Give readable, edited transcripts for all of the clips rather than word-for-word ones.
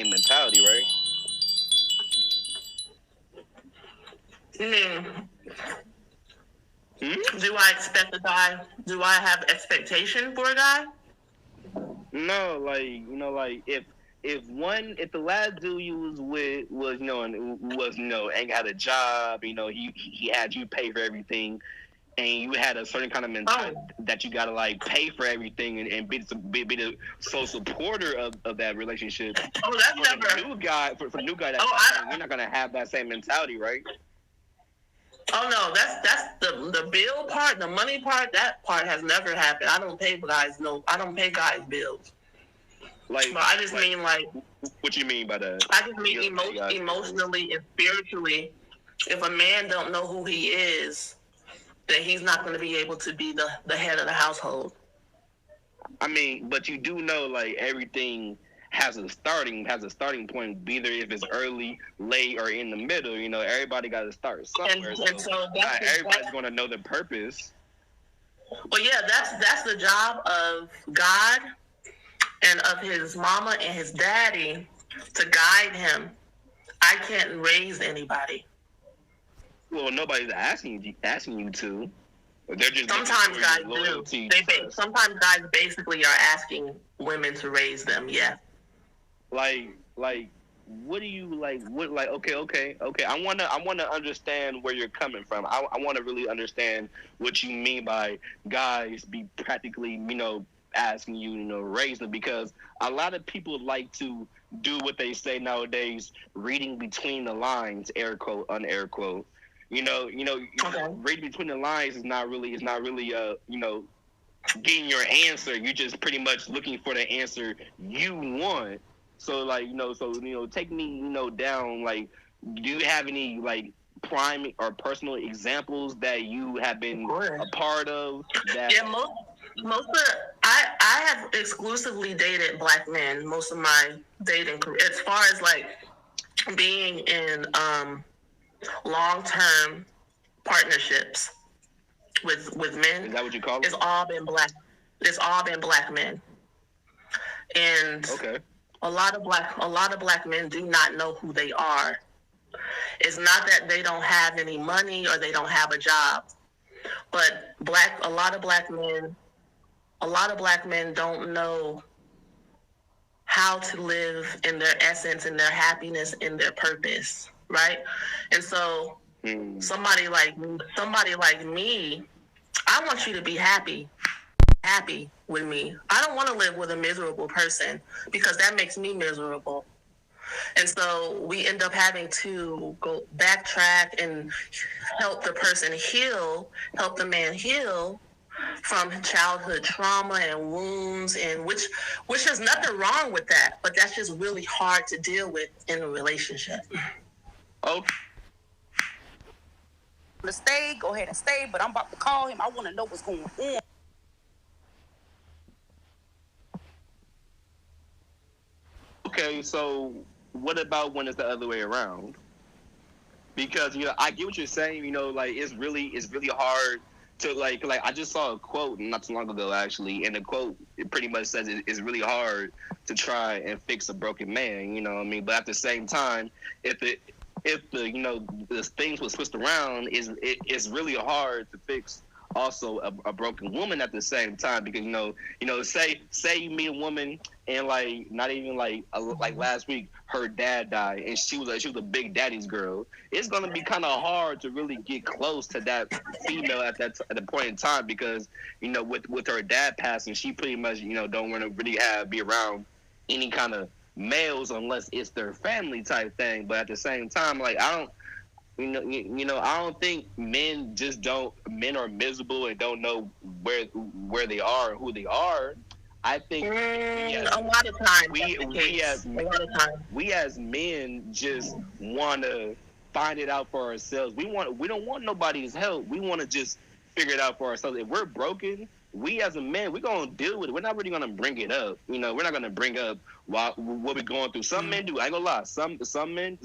same mentality, right? You mean, Hmm? do I expect a guy? Do I have expectation for a guy? No, like like if the last dude you was with was ain't got a job, he had you pay for everything, and you had a certain kind of mentality Oh, that you gotta like pay for everything and be the sole supporter of that relationship. oh, that's For the never. new guy, for the new guy Oh, that's coming, you're not gonna have that same mentality, right? oh no, that's the bill part, the money part. That part has never happened. I don't pay guys. No, I don't pay guys bills. Like, But I just mean like what you mean by that? I just mean You don't pay guys bills. emotionally and spiritually. If a man don't know who he is, then he's not going to be able to be the head of the household. I mean, but you do know like everything has a starting point, either if it's early, late, or in the middle. Everybody got to start somewhere. And so Not everybody's going to know the purpose. well, yeah, that's the job of God and of his mama and his daddy to guide him. I can't raise anybody. Well, nobody's asking you to. They're just Sometimes guys do. loyalty. Sometimes guys basically are asking women to raise them. Yeah. Like, what do you like? What like? Okay. I wanna understand where you're coming from. I want to really understand what you mean by guys be practically, asking you, raise them, because a lot of people like to do what they say nowadays, reading between the lines, air quote, unair quote. Okay. Reading between the lines is not really getting your answer. You're just pretty much looking for the answer you want. So take me, down. Like, do you have any like prime or personal examples that you have been a part of? That Yeah, most of I have exclusively dated black men most of my dating career. As far as like being in long term partnerships with men, is that what you call it? It's all been black. It's all been black men, and Okay. a lot of black men do not know who they are. It's not that they don't have any money or they don't have a job, but a lot of black men don't know how to live in their essence, in their happiness, in their purpose, right? And so somebody like me, I want you to be happy with me. I don't want to live with a miserable person because that makes me miserable. And so we end up having to go backtrack and help the man heal from childhood trauma and wounds, and which there's nothing wrong with that, but that's just really hard to deal with in a relationship. Oh, To stay, go ahead and stay, but I'm about to call him. I want to know what's going on. okay. So what about when it's the other way around? Because I get what you're saying. Like it's really hard to like I just saw a quote not too long ago actually, and the quote it pretty much says it's really hard to try and fix a broken man. You know what I mean? But at the same time, if the the things was switched around, it's really hard to fix also a broken woman at the same time, because say you meet a woman and like not even like last week her dad died and she was a big daddy's girl. It's gonna be kind of hard to really get close to that female at the point in time, because with her dad passing, she pretty much don't want to really be around any kind of males unless it's their family type thing. But at the same time, like I don't. I don't think men are miserable and don't know where they are and who they are. I think a lot of times we as men just want to find it out for ourselves. We don't want nobody's help. We want to just figure it out for ourselves. If we're broken, we as a man, we're gonna deal with it. We're not really gonna bring it up. We're not gonna bring up what we're going through. Some men do. I ain't gonna lie. Some men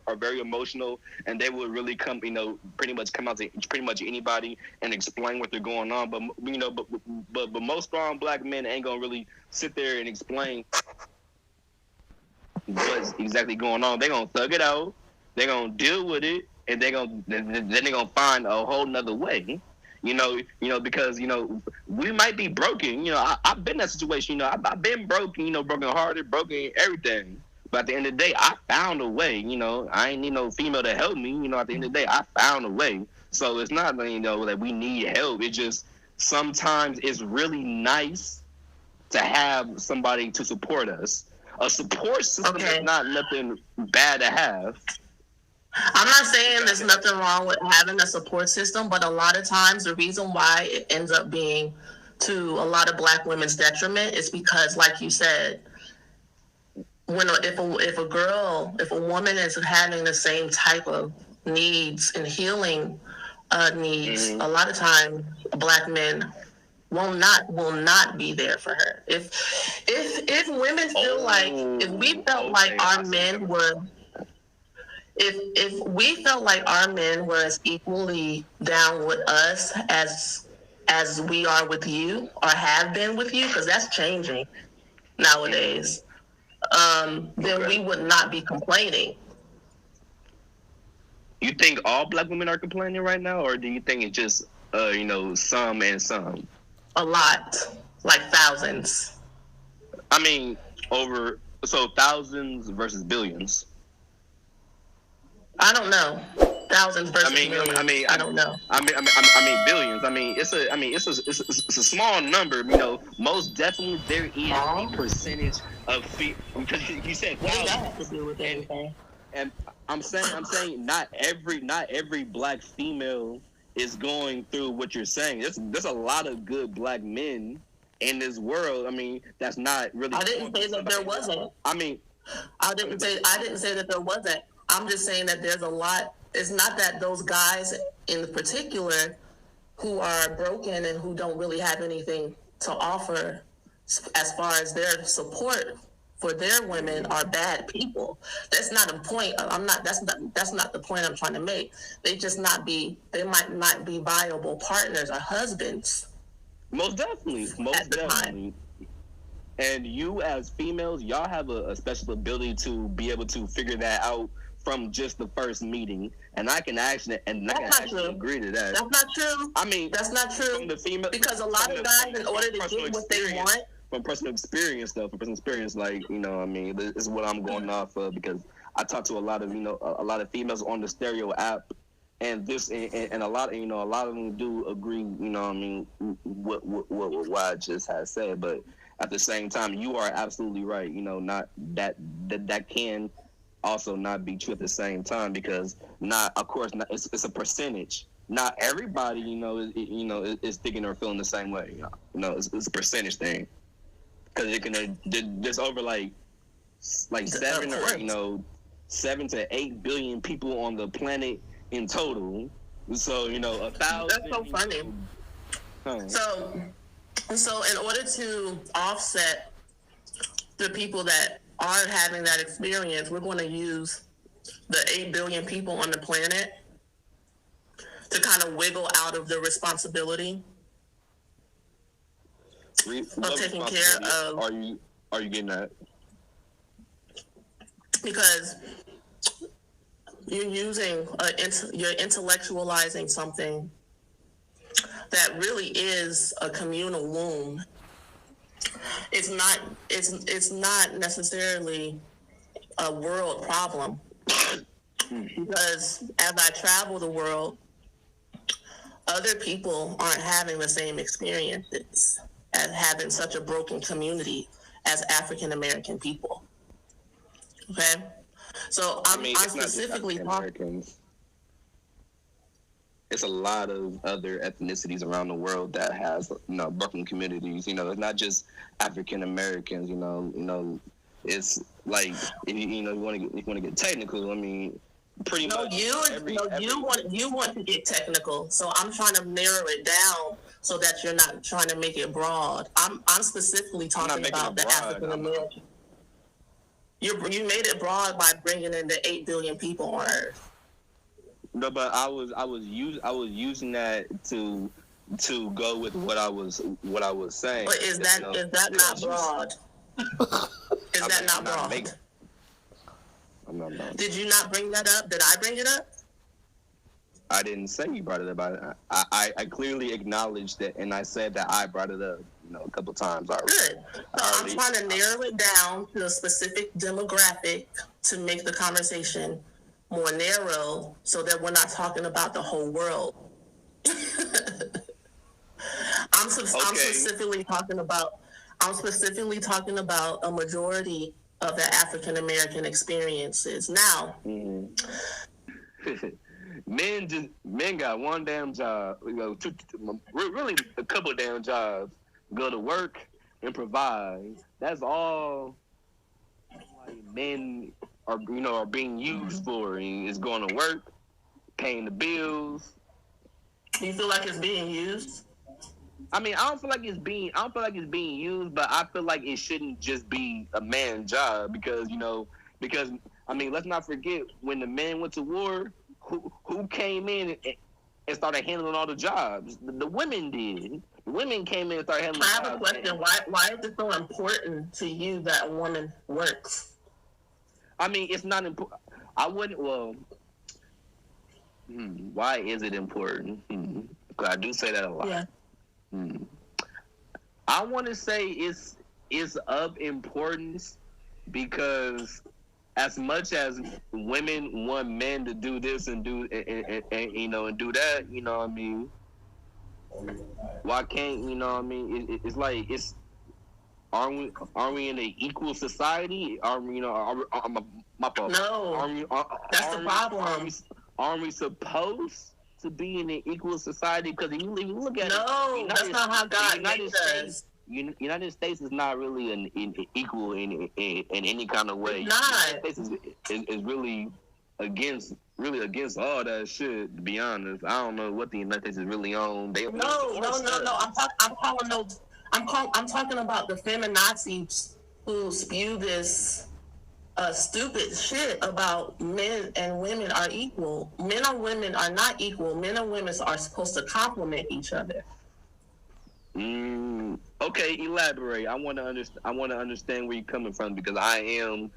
are very emotional, and they will really come. Pretty much come out to pretty much anybody and explain what they're going on. But most strong black men ain't gonna really sit there and explain what's exactly going on. They're gonna thug it out. They're gonna deal with it, and then they're gonna find a whole nother way. Because we might be broken. I've been in that situation. I've been broken. Broken hearted, broken everything. But at the end of the day, I found a way. I ain't need no female to help me. At the end of the day, I found a way. So it's not that we need help. It just sometimes it's really nice to have somebody to support us. A support system is not nothing bad to have. I'm not saying there's nothing wrong with having a support system, but a lot of times the reason why it ends up being to a lot of Black women's detriment is because, like you said, if a woman is having the same type of needs and healing needs, a lot of times Black men will not be there for her. If women feel like, if we felt like our men were, if we felt like our men were as equally down with us as we are with you or have been with you, because that's changing nowadays, then we would not be complaining. You think all Black women are complaining right now, or do you think it's just some and some? A lot, like thousands. I mean, so thousands versus billions. I don't know. Thousands versus millions. I don't know. I mean billions. It's a small number. Most definitely there is a percentage of because you said thousands. And I'm saying not every Black female is going through what you're saying. There's a lot of good Black men in this world. That's not really. I didn't say that there wasn't. I didn't say that there wasn't. I'm just saying that there's a lot. It's not that those guys in particular who are broken and who don't really have anything to offer as far as their support for their women are bad people. That's not a point. That's not the point I'm trying to make. They might not be viable partners or husbands. Most definitely. And you as females, y'all have a special ability to be able to figure that out from just the first meeting, and I can actually agree to that. That's not true. That's not true. From the female, because a lot of guys, in order to get what they want, from personal experience, this is what I'm going off of, because I talk to a lot of females on the Stereo app, and a lot of them do agree, what I just had said, but at the same time, you are absolutely right. Not that can also not be true at the same time, because it's a percentage. Not everybody, is thinking or feeling the same way. It's a percentage thing, because it can there's over like 7 to 8 billion people on the planet in total. So 1,000. That's so funny. So in order to offset the people that aren't having that experience, we're going to use the 8 billion people on the planet to kind of wiggle out of the responsibility of taking care of. Are you getting that? Because you're you're intellectualizing something that really is a communal wound. It's not necessarily a world problem, because as I travel the world, other people aren't having the same experiences as having such a broken community as African American people. Okay, so I'm specifically talking. It's a lot of other ethnicities around the world that has broken communities. It's not just African Americans. It's like you want to get technical. Pretty much. You want to get technical. So I'm trying to narrow it down so that you're not trying to make it broad. I'm specifically talking about the African American. You made it broad by bringing in the 8 billion people on Earth. No, but I was using that to go with what I was saying. But is that not broad? Is that not broad? Did you not bring that up? Did I bring it up? I didn't say you brought it up. I clearly acknowledged that, and I said that I brought it up, a couple times already. Good. So I'm trying to narrow it down to a specific demographic to make the conversation more narrow, so that we're not talking about the whole world. I'm specifically talking about a majority of the African American experiences. Now, men got one damn job, really a couple of damn jobs. Go to work and provide. That's all men are being used for. Is going to work, paying the bills. You feel like it's being used? I mean, I don't feel like it's being used, but I feel like it shouldn't just be a man's job because let's not forget when the men went to war, who came in and started handling all the jobs? The women did. The women came in and started handling. I have a question. Why is it so important to you that a woman works? I mean, it's not important. I wouldn't. Well, why is it important? I do say that a lot. Yeah. I want to say it's of importance because as much as women want men to do this and do and do that, what I mean? Why can't It's like aren't we in an equal society? Are we? My fault. No. That's the problem. Aren't we supposed to be in an equal society? Because if you look at that's not how God made us. United States is not really an equal in any kind of way. Not. United States is really against all that shit. To be honest, I don't know what the United States is really on. No. I'm talking about the feminazis who spew this stupid shit about men and women are equal. Men and women are not equal. Men and women are supposed to complement each other. Okay, elaborate. I want to understand where you're coming from because I am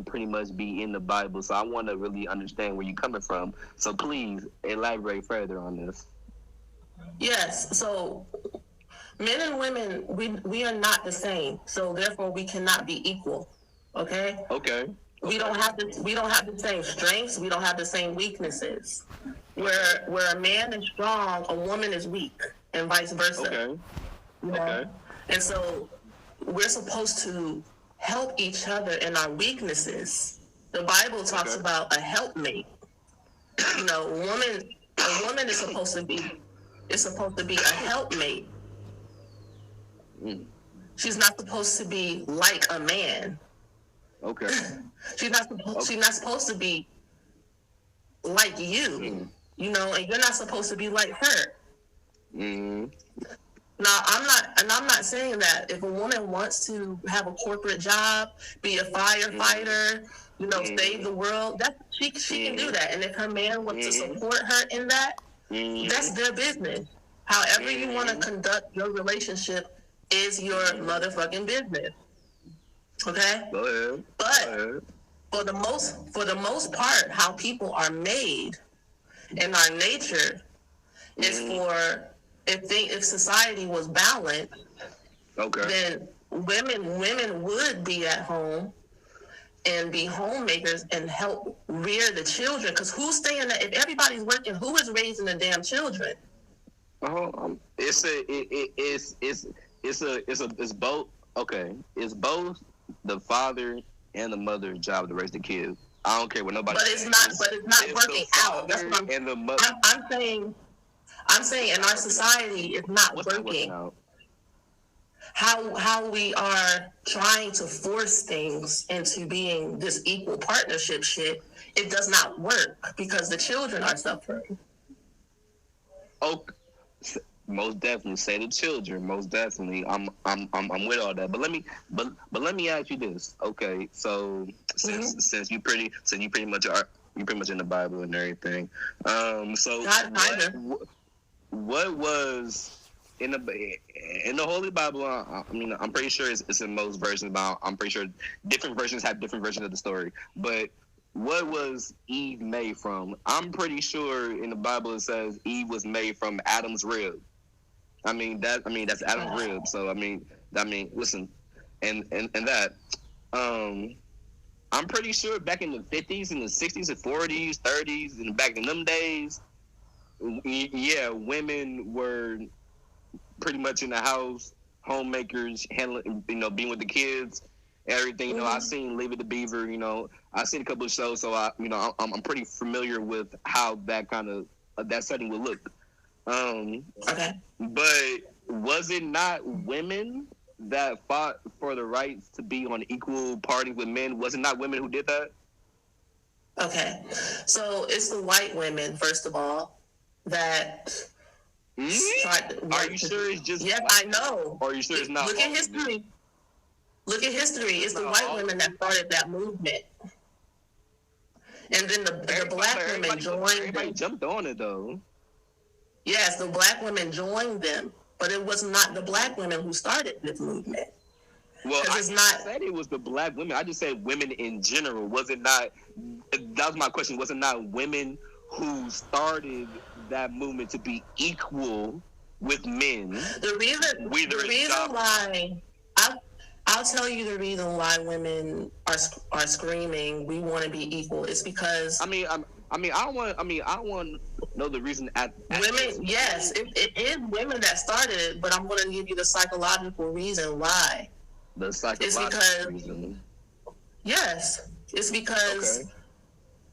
pretty much be in the Bible, so I want to really understand where you're coming from. So please elaborate further on this. Yes. So men and women, we are not the same. So therefore, we cannot be equal. Okay. Okay. We don't have the same strengths. We don't have the same weaknesses. Where a man is strong, a woman is weak, and vice versa. Okay. Okay. And so we're supposed to help each other in our weaknesses. The Bible talks about a helpmate. A woman is supposed to be a helpmate. She's not supposed to be like a man. Okay. She's not supposed to be like you. And you're not supposed to be like her. Now, I'm not saying that if a woman wants to have a corporate job, be a firefighter, save the world, that she can do that. And if her man wants to support her in that, that's their business. However you want to conduct your relationship is your motherfucking business. Okay? Go ahead. But for the most part, how people are made in our nature is for if society was balanced, then women would be at home and be homemakers and help rear the children. Because who's staying there? If everybody's working, who is raising the damn children? It's both. Okay, it's both the father and the mother's job to raise the kids. I don't care what nobody. But it's not working out. That's what I'm saying in our society, it's not working. How we are trying to force things into being this equal partnership shit, it does not work because the children are suffering. Oh, most definitely say the children. Most definitely, I'm with all that. But let me ask you this. Okay, so since you pretty much in the Bible and everything. So what was in the Holy Bible, I mean, I'm pretty sure it's in most versions, but I'm pretty sure different versions have different versions of the story. But what was Eve made from? I'm pretty sure in the Bible it says Eve was made from Adam's rib. That's Adam's rib. So I mean, listen, and that, I'm pretty sure back in the 50s and the 60s and 40s, 30s, and back in them days, yeah, women were pretty much in the house, homemakers, handling, being with the kids, everything. I seen Leave It to Beaver. I seen a couple of shows, so I'm pretty familiar with how that kind of that setting would look. Okay. But was it not women that fought for the rights to be on equal parties with men? Was it not women who did that? Okay. So it's the white women, first of all, that Are you sure it's just Yes, I know. Or are you sure it's not? Look at history. Look at history. It's the white women that started that movement. And then the black women joined Everybody them. jumped on it, though. Yes, the black women joined them. But it was not the black women who started this movement. Well, I said it was the black women. I just said women in general. Was it not? That was my question. Was it not women who started that movement to be equal with men? The reason why I'll tell you the reason why women are screaming we want to be equal is because I don't want to know the reason at women. Yes, it is women that started it, but I'm going to give you the psychological reason why. The psychological reason. Yes, it's because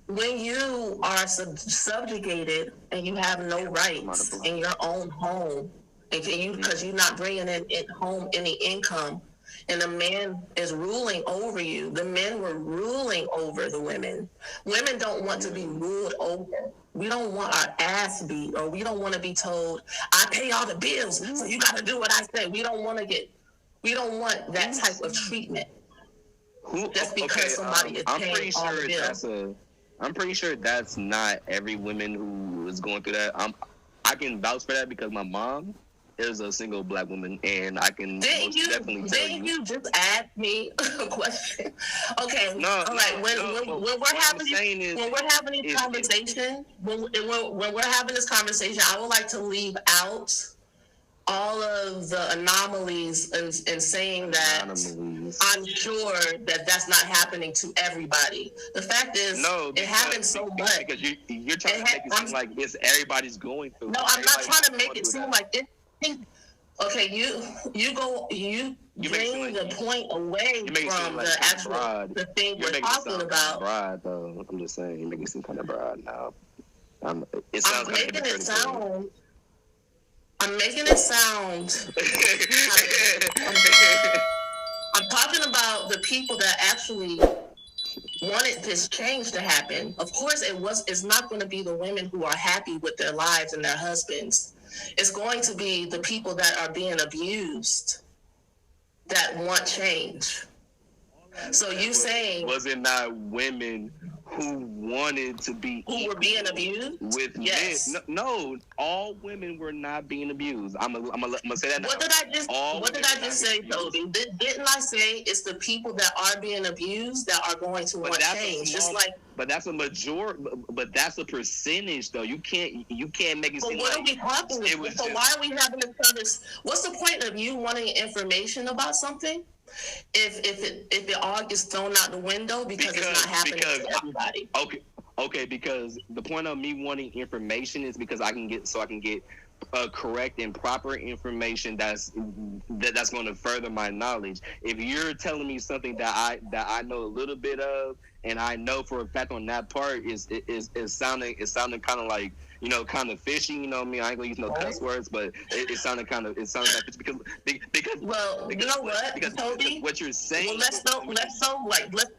when you are subjugated and you have no rights in your own home, and because you're not bringing in home any income, and the man is ruling over you. The men were ruling over the women. Women don't want to be ruled over. We don't want our ass beat, or we don't want to be told, I pay all the bills, so you got to do what I say. We don't want that type of treatment. Just because somebody is paying all the bills. I'm pretty sure that's not every woman who is going through that. I can vouch for that because my mom is a single black woman, and I can definitely tell you. Didn't you just ask me a question? Okay. No. All right. When we're having this conversation, I would like to leave out all of the anomalies and saying that I'm sure that that's not happening to everybody. The fact is, it happens so much. Because you're trying to make it seem like it's everybody's going through. No, I'm not trying to make it seem like it. Okay, you bring the point away from the actual the thing we're talking about. Broad, though. I'm just saying, you're making it seem kind of broad now. I'm making it sound. I'm talking about the people that actually wanted this change to happen. Of course, it's not going to be the women who are happy with their lives and their husbands. It's going to be the people that are being abused that want change. So you saying... Was it not women who wanted to be... Who were being abused? With men? No, all women were not being abused. I'm gonna say that now. What did I just say, Toby? Didn't I say it's the people that are being abused that are going to want change? But that's a majority. But that's a percentage, though. You can't make it seem like... What are we talking about? So why are we having this conversation? What's the point of you wanting information about something if it all gets thrown out the window because it's not happening to everybody? Okay, because the point of me wanting information is because I can get correct and proper information that's going to further my knowledge. If you're telling me something that I know a little bit of, and I know for a fact on that part is sounding kind of like, kind of fishy. You know what I mean? I ain't gonna use no cuss words, but it sounded like fishy because you know what, Toby? What you're saying. Well, let's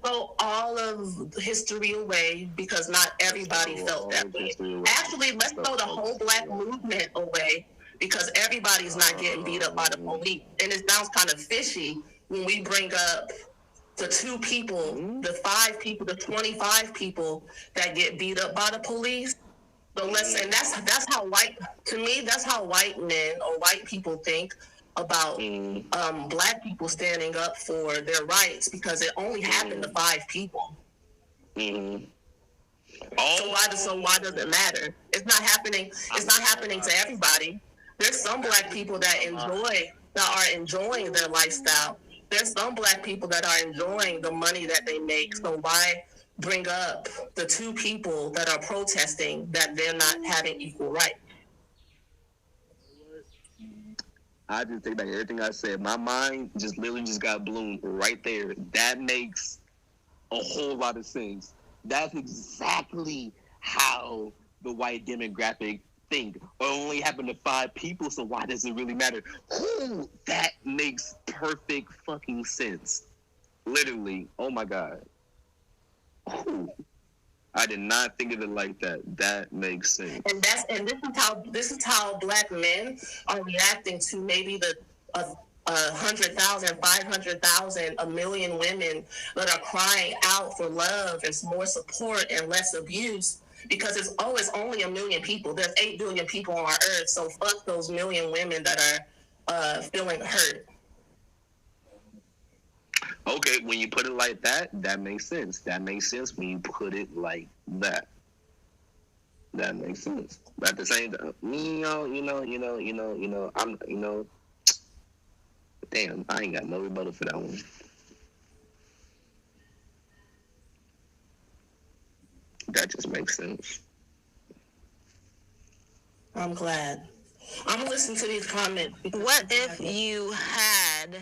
throw all of history away because not everybody felt that way. Actually, let's throw the whole black movement away because everybody's not getting beat up by the police. And it sounds kind of fishy when we bring up the 2 people, the 5 people, the 25 people that get beat up by the police. So and that's how white, to me, that's how white men or white people think about black people standing up for their rights, because it only happened to 5 people. Mm-hmm. So why does it matter? It's not happening. It's not happening to everybody. There's some black people that are enjoying their lifestyle. There's some black people that are enjoying the money that they make. So why bring up the 2 people that are protesting that they're not having equal rights? I just think that everything I said, my mind just literally just got blown right there. That makes a whole lot of sense. That's exactly how the white demographic think. It only happened to 5 people, so why does it really matter? Ooh, that makes perfect fucking sense. Literally. Oh my God. Ooh. I did not think of it like that. That makes sense. And this is how black men are reacting to maybe the 100,000, 500,000, 1 million women that are crying out for love and more support and less abuse, because it's only 1 million people. There's 8 billion people on our earth, so fuck those million women that are feeling hurt. Okay, when you put it like that, that makes sense. That makes sense when you put it like that. That makes sense. But at the same time, damn, I ain't got no rebuttal for that one. That just makes sense. I'm glad. I'm gonna listen to these comments. What if you had